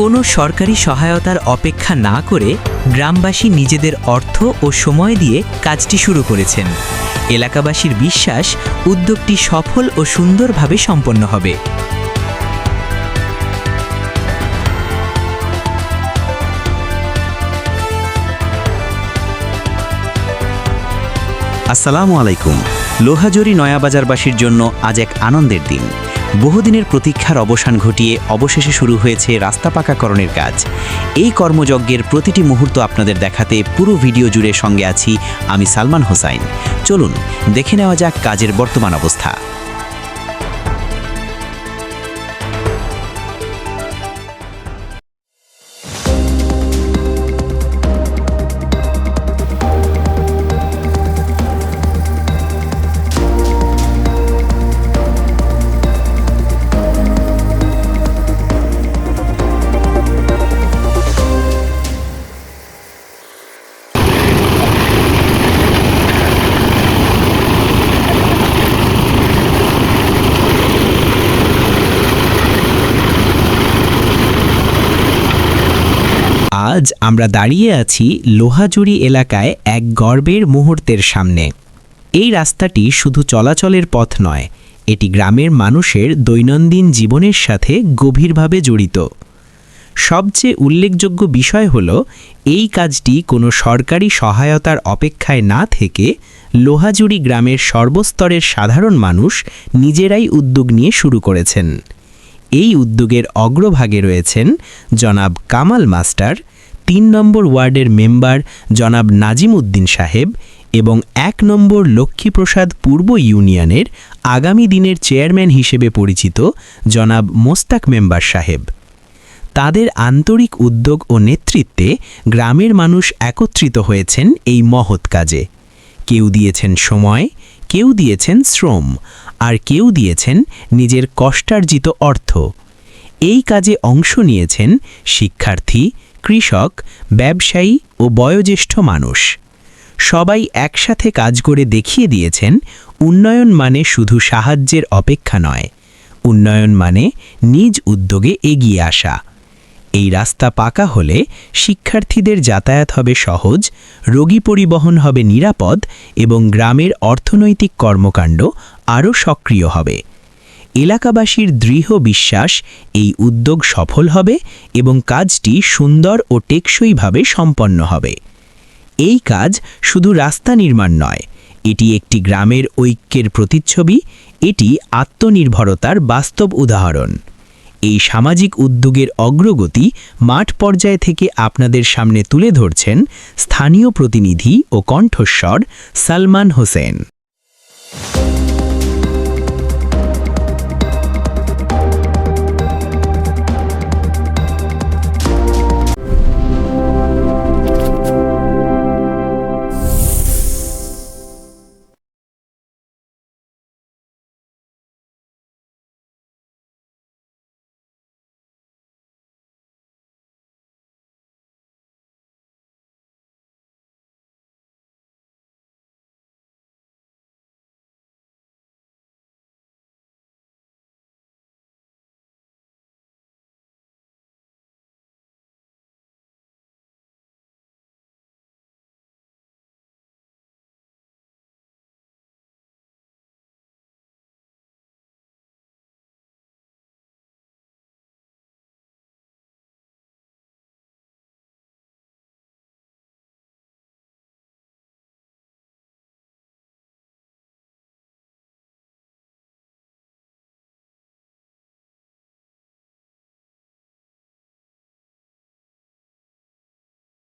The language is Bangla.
কোনো সরকারি সহায়তার অপেক্ষা না করে গ্রামবাসী নিজেদের অর্থ ও সময় দিয়ে কাজটি শুরু করেছেন। এলাকাবাসীর বিশ্বাস উদ্যোগটি সফল ও সুন্দরভাবে সম্পন্ন হবে। আসসালামু আলাইকুম। লোহাজুরি নয়াবাজারবাসীর জন্য আজ এক আনন্দের দিন। বহুদিনের প্রতীক্ষার অবসান ঘটিয়ে অবশেষে শুরু হয়েছে রাস্তা পাকাকরণের কাজ। এই কর্মযজ্ঞের প্রতিটি মুহূর্ত আপনাদের দেখাতে পুরো ভিডিও জুড়ে সঙ্গে আছি আমি সালমান হোসাইন। চলুন দেখে নেওয়া যাক কাজের বর্তমান অবস্থা। আজ আমরা দাঁড়িয়ে আছি লোহাজুরি এলাকায় এক গর্বের মুহূর্তের সামনে। এই রাস্তাটি শুধু চলাচলের পথ নয়, এটি গ্রামের মানুষের দৈনন্দিন জীবনের সাথে গভীরভাবে জড়িত। সবচেয়ে উল্লেখযোগ্য বিষয় হল এই কাজটি কোনো সরকারি সহায়তার অপেক্ষায় না থেকে লোহাজুরি গ্রামের সর্বস্তরের সাধারণ মানুষ নিজেরাই উদ্যোগ নিয়ে শুরু করেছেন। এই উদ্যোগের অগ্রভাগে রয়েছেন জনাব কামাল মাস্টার, ৩ নম্বর ওয়ার্ডের মেম্বার জনাব নাজিম উদ্দিন সাহেব এবং ১ নম্বর লক্ষ্মীপ্রসাদ পূর্ব ইউনিয়নের আগামী দিনের চেয়ারম্যান হিসেবে পরিচিত জনাব মোস্তাক মেম্বার সাহেব। তাদের আন্তরিক উদ্যোগ ও নেতৃত্বে গ্রামের মানুষ একত্রিত হয়েছেন এই মহৎ কাজে। কেউ দিয়েছেন সময়, কেউ দিয়েছেন শ্রম, আর কেউ দিয়েছেন নিজের কষ্টার্জিত অর্থ। এই কাজে অংশ নিয়েছেন শিক্ষার্থী, কৃষক, ব্যবসায়ী ও বয়োজ্যেষ্ঠ মানুষ। সবাই একসাথে কাজ করে দেখিয়ে দিয়েছেন উন্নয়ন মানে শুধু সাহায্যের অপেক্ষা নয়, উন্নয়ন মানে নিজ উদ্যোগে এগিয়ে আসা। এই রাস্তা পাকা হলে শিক্ষার্থীদের যাতায়াত হবে সহজ, রোগী পরিবহন হবে নিরাপদ এবং গ্রামের অর্থনৈতিক কর্মকাণ্ড আরও সক্রিয় হবে। এলাকাবাসীর দৃঢ় বিশ্বাস এই উদ্যোগ সফল হবে এবং কাজটি সুন্দর ও টেকসইভাবে সম্পন্ন হবে। এই কাজ শুধু রাস্তা নির্মাণ নয়, এটি একটি গ্রামের ঐক্যের প্রতিচ্ছবি, এটি আত্মনির্ভরতার বাস্তব উদাহরণ। এই সামাজিক উদ্যোগের অগ্রগতি মাঠ পর্যায় থেকে আপনাদের সামনে তুলে ধরছেন স্থানীয় প্রতিনিধি ও কণ্ঠস্বর সালমান হোসেন।